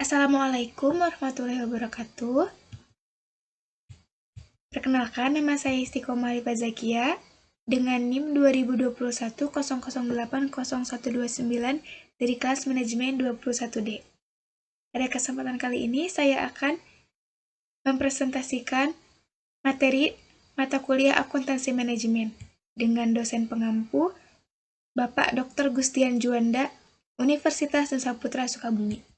Assalamualaikum warahmatullahi wabarakatuh. Perkenalkan, nama saya Istiqomah Alifa Zakia dengan NIM 2021 0080080129 dari kelas manajemen 21D. Pada kesempatan kali ini saya akan mempresentasikan materi mata kuliah akuntansi manajemen dengan dosen pengampu Bapak Dr. Gustian Juanda, Universitas Nusa Putra Sukabumi.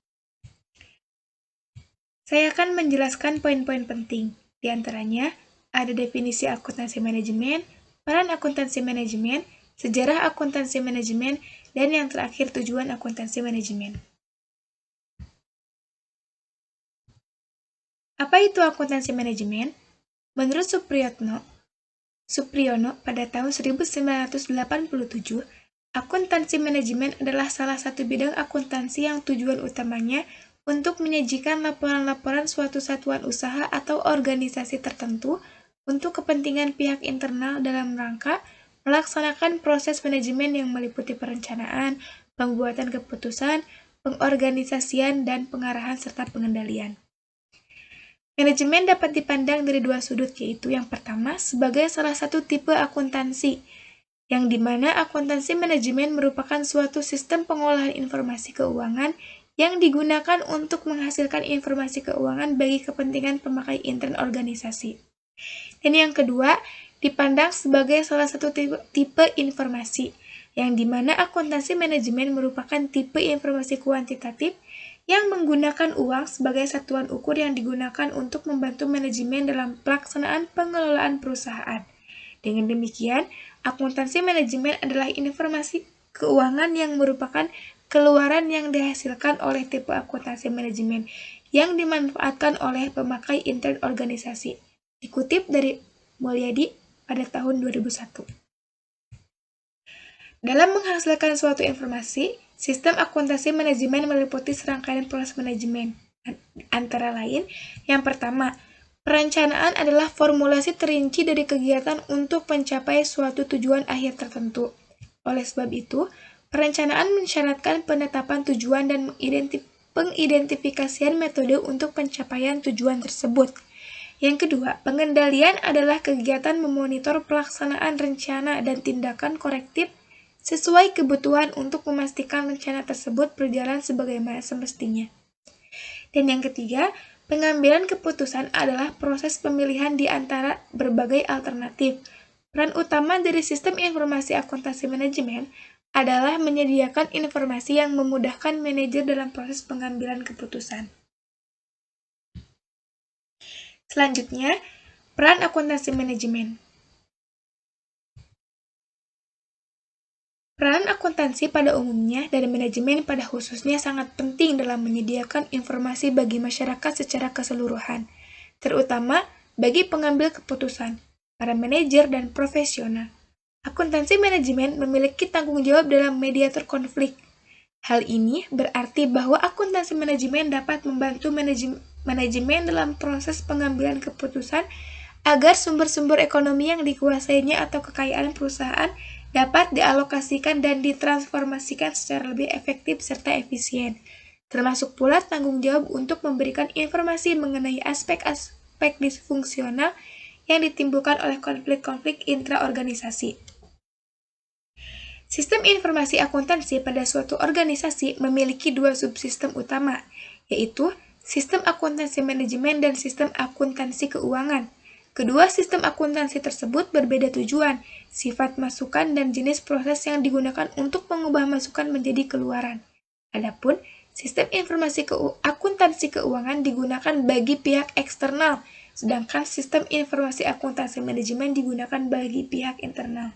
Saya akan menjelaskan poin-poin penting. Di antaranya, ada definisi akuntansi manajemen, peran akuntansi manajemen, sejarah akuntansi manajemen, dan yang terakhir tujuan akuntansi manajemen. Apa itu akuntansi manajemen? Menurut Supriyono pada tahun 1987, akuntansi manajemen adalah salah satu bidang akuntansi yang tujuan utamanya untuk menyajikan laporan-laporan suatu satuan usaha atau organisasi tertentu untuk kepentingan pihak internal dalam rangka melaksanakan proses manajemen yang meliputi perencanaan, pembuatan keputusan, pengorganisasian, dan pengarahan serta pengendalian. Manajemen dapat dipandang dari dua sudut, yaitu yang pertama sebagai salah satu tipe akuntansi, yang dimana akuntansi manajemen merupakan suatu sistem pengolahan informasi keuangan yang digunakan untuk menghasilkan informasi keuangan bagi kepentingan pemakai intern organisasi. Dan yang kedua, dipandang sebagai salah satu tipe informasi, yang dimana akuntansi manajemen merupakan tipe informasi kuantitatif yang menggunakan uang sebagai satuan ukur yang digunakan untuk membantu manajemen dalam pelaksanaan pengelolaan perusahaan. Dengan demikian, akuntansi manajemen adalah informasi keuangan yang merupakan keluaran yang dihasilkan oleh tipe akuntansi manajemen yang dimanfaatkan oleh pemakai intern organisasi. Dikutip dari Mulyadi pada tahun 2001. Dalam menghasilkan suatu informasi, sistem akuntansi manajemen meliputi serangkaian proses manajemen. Antara lain, yang pertama, perencanaan adalah formulasi terinci dari kegiatan untuk mencapai suatu tujuan akhir tertentu. Oleh sebab itu, perencanaan mensyaratkan penetapan tujuan dan pengidentifikasian metode untuk pencapaian tujuan tersebut. Yang kedua, pengendalian adalah kegiatan memonitor pelaksanaan rencana dan tindakan korektif sesuai kebutuhan untuk memastikan rencana tersebut berjalan sebagaimana semestinya. Dan yang ketiga, pengambilan keputusan adalah proses pemilihan di antara berbagai alternatif. Peran utama dari sistem informasi akuntansi manajemen adalah menyediakan informasi yang memudahkan manajer dalam proses pengambilan keputusan. Selanjutnya, peran akuntansi manajemen. Peran akuntansi pada umumnya dan manajemen pada khususnya sangat penting dalam menyediakan informasi bagi masyarakat secara keseluruhan, terutama bagi pengambil keputusan, para manajer dan profesional. Akuntansi manajemen memiliki tanggung jawab dalam mediator konflik. Hal ini berarti bahwa akuntansi manajemen dapat membantu manajemen dalam proses pengambilan keputusan agar sumber-sumber ekonomi yang dikuasainya atau kekayaan perusahaan dapat dialokasikan dan ditransformasikan secara lebih efektif serta efisien, termasuk pula tanggung jawab untuk memberikan informasi mengenai aspek-aspek disfungsional yang ditimbulkan oleh konflik-konflik intraorganisasi. Sistem informasi akuntansi pada suatu organisasi memiliki dua subsistem utama, yaitu sistem akuntansi manajemen dan sistem akuntansi keuangan. Kedua sistem akuntansi tersebut berbeda tujuan, sifat masukan, dan jenis proses yang digunakan untuk mengubah masukan menjadi keluaran. Adapun sistem informasi akuntansi keuangan digunakan bagi pihak eksternal, sedangkan sistem informasi akuntansi manajemen digunakan bagi pihak internal.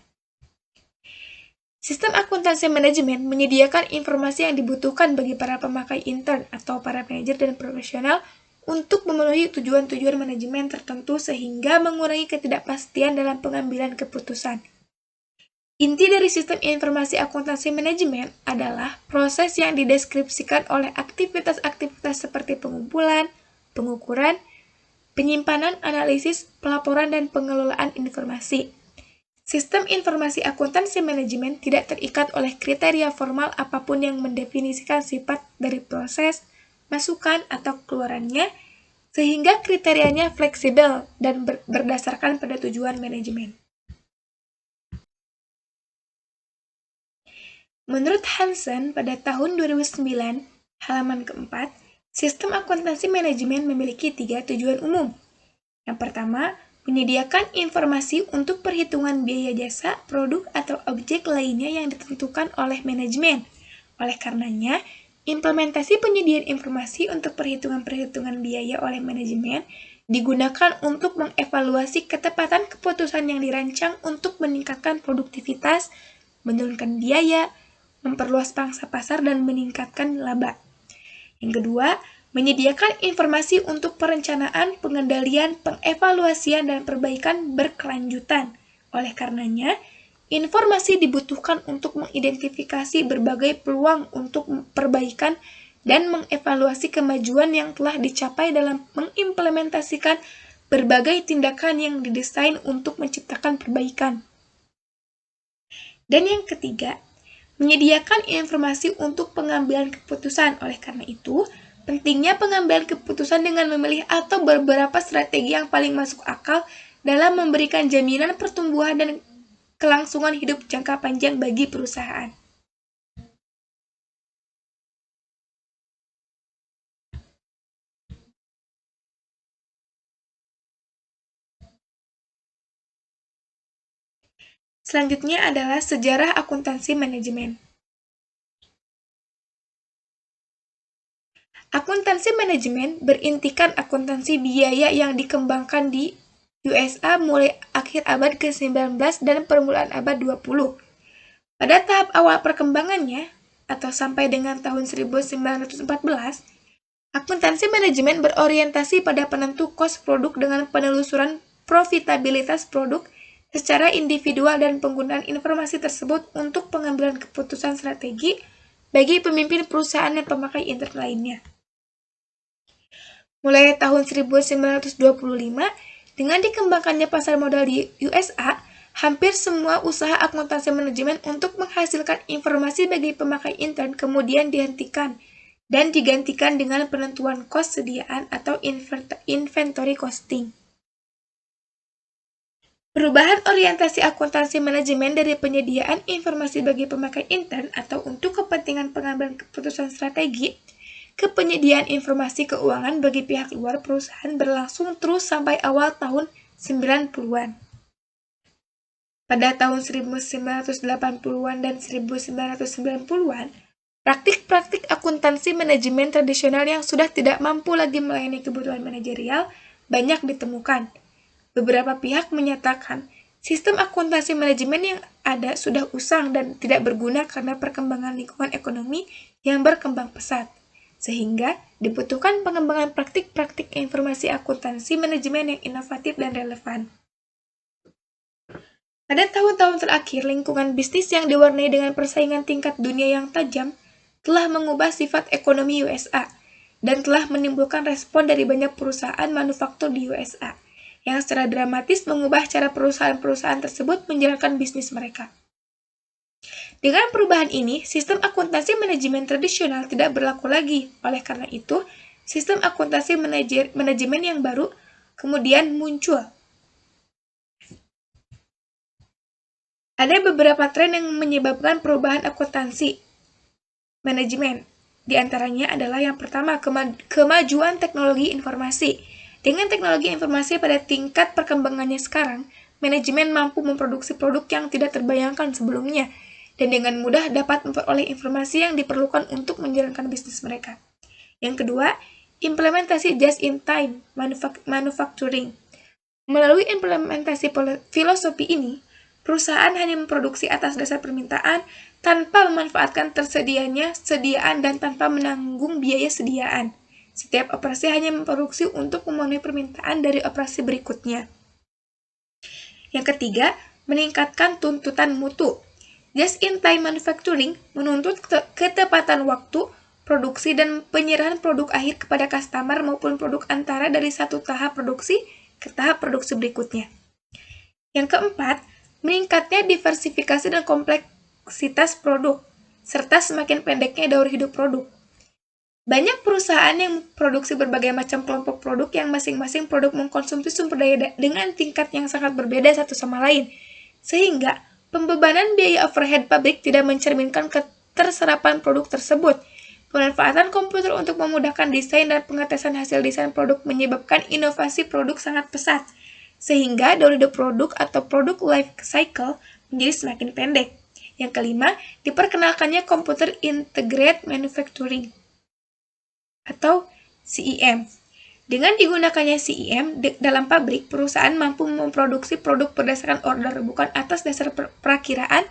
Sistem akuntansi manajemen menyediakan informasi yang dibutuhkan bagi para pemakai intern atau para manajer dan profesional untuk memenuhi tujuan-tujuan manajemen tertentu sehingga mengurangi ketidakpastian dalam pengambilan keputusan. Inti dari sistem informasi akuntansi manajemen adalah proses yang dideskripsikan oleh aktivitas-aktivitas seperti pengumpulan, pengukuran, penyimpanan, analisis, pelaporan, dan pengelolaan informasi. Sistem informasi akuntansi manajemen tidak terikat oleh kriteria formal apapun yang mendefinisikan sifat dari proses, masukan atau keluarannya, sehingga kriterianya fleksibel dan berdasarkan pada tujuan manajemen. Menurut Hansen, pada tahun 2009, halaman keempat, sistem akuntansi manajemen memiliki 3 tujuan umum. Yang pertama, menyediakan informasi untuk perhitungan biaya jasa, produk, atau objek lainnya yang ditentukan oleh manajemen. Oleh karenanya, implementasi penyediaan informasi untuk perhitungan-perhitungan biaya oleh manajemen digunakan untuk mengevaluasi ketepatan keputusan yang dirancang untuk meningkatkan produktivitas, menurunkan biaya, memperluas pangsa pasar, dan meningkatkan laba. Yang kedua, menyediakan informasi untuk perencanaan, pengendalian, pengevaluasian, dan perbaikan berkelanjutan. Oleh karenanya, informasi dibutuhkan untuk mengidentifikasi berbagai peluang untuk perbaikan dan mengevaluasi kemajuan yang telah dicapai dalam mengimplementasikan berbagai tindakan yang didesain untuk menciptakan perbaikan. Dan yang ketiga, menyediakan informasi untuk pengambilan keputusan. Oleh karena itu, pentingnya pengambilan keputusan dengan memilih atau beberapa strategi yang paling masuk akal dalam memberikan jaminan pertumbuhan dan kelangsungan hidup jangka panjang bagi perusahaan. Selanjutnya adalah sejarah akuntansi manajemen. Akuntansi manajemen berintikan akuntansi biaya yang dikembangkan di USA mulai akhir abad ke-19 dan permulaan abad 20. Pada tahap awal perkembangannya, atau sampai dengan tahun 1914, akuntansi manajemen berorientasi pada penentu kos produk dengan penelusuran profitabilitas produk secara individual dan penggunaan informasi tersebut untuk pengambilan keputusan strategi bagi pemimpin perusahaan dan pemakai intern lainnya. Mulai tahun 1925, dengan dikembangkannya pasar modal di USA, hampir semua usaha akuntansi manajemen untuk menghasilkan informasi bagi pemakai intern kemudian dihentikan dan digantikan dengan penentuan kos sediaan atau inventory costing. Perubahan orientasi akuntansi manajemen dari penyediaan informasi bagi pemakai intern atau untuk kepentingan pengambilan keputusan strategi ke penyediaan informasi keuangan bagi pihak luar perusahaan berlangsung terus sampai awal tahun 90-an. Pada tahun 1980-an dan 1990-an, praktik-praktik akuntansi manajemen tradisional yang sudah tidak mampu lagi melayani kebutuhan manajerial banyak ditemukan. Beberapa pihak menyatakan sistem akuntansi manajemen yang ada sudah usang dan tidak berguna karena perkembangan lingkungan ekonomi yang berkembang pesat, sehingga dibutuhkan pengembangan praktik-praktik informasi akuntansi manajemen yang inovatif dan relevan. Pada tahun-tahun terakhir, lingkungan bisnis yang diwarnai dengan persaingan tingkat dunia yang tajam telah mengubah sifat ekonomi USA dan telah menimbulkan respon dari banyak perusahaan manufaktur di USA yang secara dramatis mengubah cara perusahaan-perusahaan tersebut menjalankan bisnis mereka. Dengan perubahan ini, sistem akuntansi manajemen tradisional tidak berlaku lagi. Oleh karena itu, sistem akuntansi manajemen yang baru kemudian muncul. Ada beberapa tren yang menyebabkan perubahan akuntansi manajemen. Di antaranya adalah yang pertama, kemajuan teknologi informasi. Dengan teknologi informasi pada tingkat perkembangannya sekarang, manajemen mampu memproduksi produk yang tidak terbayangkan sebelumnya, dan dengan mudah dapat memperoleh informasi yang diperlukan untuk menjalankan bisnis mereka. Yang kedua, implementasi just-in-time manufacturing. Melalui implementasi filosofi ini, perusahaan hanya memproduksi atas dasar permintaan tanpa memanfaatkan tersedianya sediaan dan tanpa menanggung biaya sediaan. Setiap operasi hanya memproduksi untuk memenuhi permintaan dari operasi berikutnya. Yang ketiga, meningkatkan tuntutan mutu. Just-in-time manufacturing menuntut ketepatan waktu, produksi, dan penyerahan produk akhir kepada customer maupun produk antara dari satu tahap produksi ke tahap produksi berikutnya. Yang keempat, meningkatnya diversifikasi dan kompleksitas produk, serta semakin pendeknya daur hidup produk. Banyak perusahaan yang memproduksi berbagai macam kelompok produk yang masing-masing produk mengkonsumsi sumber daya dengan tingkat yang sangat berbeda satu sama lain, sehingga pembebanan biaya overhead pabrik tidak mencerminkan keterserapan produk tersebut. Pemanfaatan komputer untuk memudahkan desain dan pengetesan hasil desain produk menyebabkan inovasi produk sangat pesat, sehingga dolido produk atau produk life cycle menjadi semakin pendek. Yang kelima, diperkenalkannya Computer Integrated Manufacturing atau CEM. Dengan digunakannya CEM dalam pabrik, perusahaan mampu memproduksi produk berdasarkan order, bukan atas dasar perakiraan.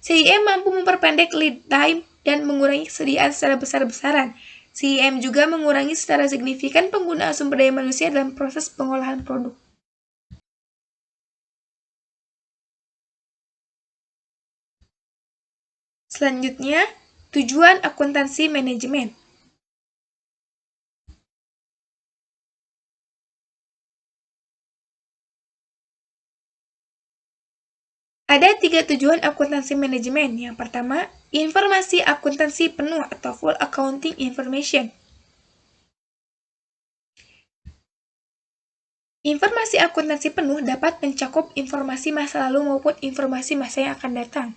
CEM mampu memperpendek lead time dan mengurangi kesediaan secara besar-besaran. CEM juga mengurangi secara signifikan penggunaan sumber daya manusia dalam proses pengolahan produk. Selanjutnya, tujuan akuntansi manajemen. Ada 3 tujuan akuntansi manajemen. Yang pertama, informasi akuntansi penuh atau full accounting information. Informasi akuntansi penuh dapat mencakup informasi masa lalu maupun informasi masa yang akan datang.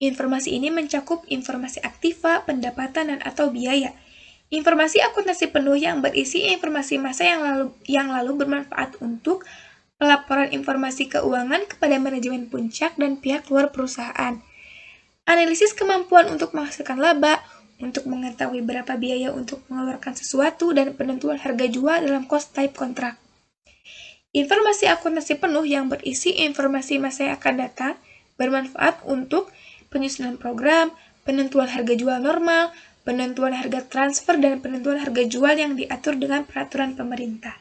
Informasi ini mencakup informasi aktiva, pendapatan, dan atau biaya. Informasi akuntansi penuh yang berisi informasi masa yang lalu bermanfaat untuk pelaporan informasi keuangan kepada manajemen puncak dan pihak luar perusahaan. Analisis kemampuan untuk menghasilkan laba, untuk mengetahui berapa biaya untuk mengeluarkan sesuatu, dan penentuan harga jual dalam cost type kontrak. Informasi akuntansi penuh yang berisi informasi masa yang akan datang bermanfaat untuk penyusunan program, penentuan harga jual normal, penentuan harga transfer, dan penentuan harga jual yang diatur dengan peraturan pemerintah.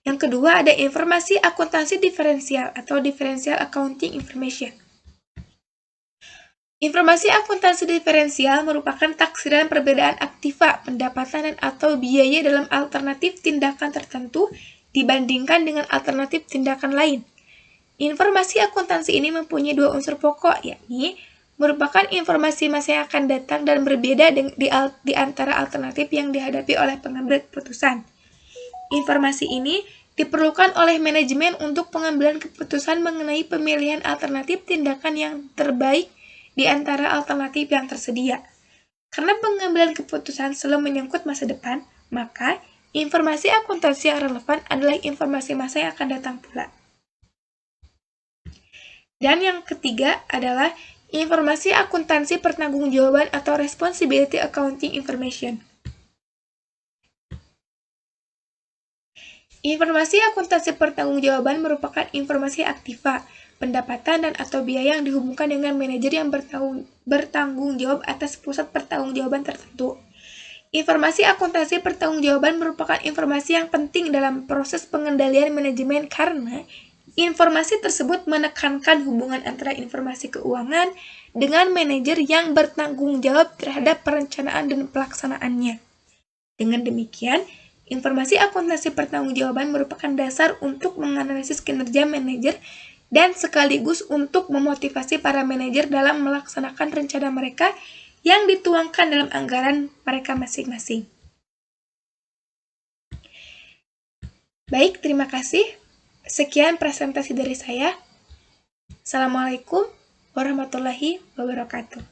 Yang kedua ada informasi akuntansi diferensial atau differential accounting information. Informasi akuntansi diferensial merupakan taksiran perbedaan aktiva, pendapatan, dan atau biaya dalam alternatif tindakan tertentu dibandingkan dengan alternatif tindakan lain. Informasi akuntansi ini mempunyai 2 unsur pokok, yakni merupakan informasi masa yang akan datang dan berbeda di antara alternatif yang dihadapi oleh pengambil keputusan. Informasi ini diperlukan oleh manajemen untuk pengambilan keputusan mengenai pemilihan alternatif tindakan yang terbaik di antara alternatif yang tersedia. Karena pengambilan keputusan selalu menyangkut masa depan, maka informasi akuntansi yang relevan adalah informasi masa yang akan datang pula. Dan yang ketiga adalah informasi akuntansi pertanggungjawaban atau responsibility accounting information. Informasi akuntansi pertanggungjawaban merupakan informasi aktiva, pendapatan, dan atau biaya yang dihubungkan dengan manajer yang bertanggung jawab atas pusat pertanggungjawaban tertentu. Informasi akuntansi pertanggungjawaban merupakan informasi yang penting dalam proses pengendalian manajemen karena informasi tersebut menekankan hubungan antara informasi keuangan dengan manajer yang bertanggung jawab terhadap perencanaan dan pelaksanaannya. Dengan demikian, informasi akuntansi pertanggungjawaban merupakan dasar untuk menganalisis kinerja manajer dan sekaligus untuk memotivasi para manajer dalam melaksanakan rencana mereka yang dituangkan dalam anggaran mereka masing-masing. Baik, terima kasih. Sekian presentasi dari saya. Assalamualaikum warahmatullahi wabarakatuh.